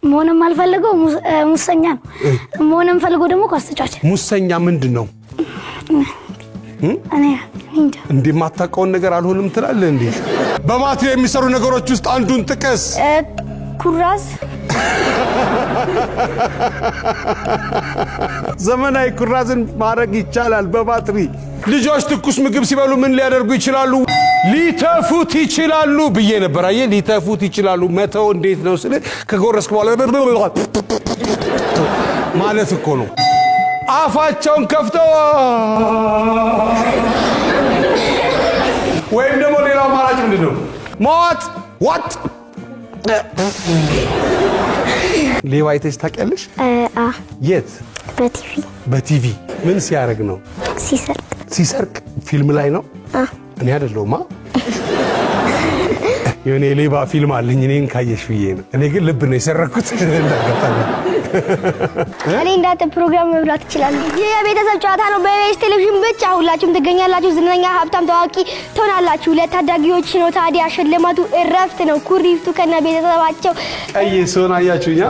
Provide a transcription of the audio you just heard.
መሆንም አልፈልገው ሙሰኛ ነው መሆንም ፈልገው ደግሞ ኳስ ተጫዋች ሙሰኛ ምንድነው እኔ እንጃ እንዴ ማታውቀው ነገር አልሆንም ትላለህ እንዴ በባትሪ የሚሰሩ ነገሮች ውስጥ አንዱን ጥቀስ ኩራዝ ዘመናዊ ኩራዝን ማድረግ ይቻላል በባትሪ ልጆች ትኩስ ምግብ ሲበሉ ምን ሊያደርጉ ይችላሉ ሊተፉት ይችላሉ ብዬ ነበር አየ ሊተፉት ይችላሉ መተው እንዴት ነው ስለ ከጎረስኩ በኋላ ማለት እኮ ነው አፋቸውን ከፍተው ወይም ደግሞ ሌላው ማራጭ ምንድነው ሞት what ሌባ አይተሽ ታውቂያለሽ የት በቲቪ ምን ሲያረግ ነው ሲሰርቅ ፊልም ላይ ነው እኔ አይደለሁማ የኔ ሌባ ፊልም አለኝ እኔን ካየሽ ብዬ ነው እኔ ግን ልብ ነው የሰረኩት እንዳጋጣሚ እኔ እንዳንተ ፕሮግራም መብላት ይችላል የቤተሰብ ጨዋታ ነው በቤስ ቴሌቪዥን ብቻ ሁላችሁም ትገኛላችሁ ዝነኛ ሀብታም ታዋቂ ትሆናላችሁ ለታዳጊዎች ነው ታዲያ ሽልማቱ እረፍት ነው ኩሪፍቱ ከነ ቤተሰባቸው ቀይ ሶና ያያችሁኛ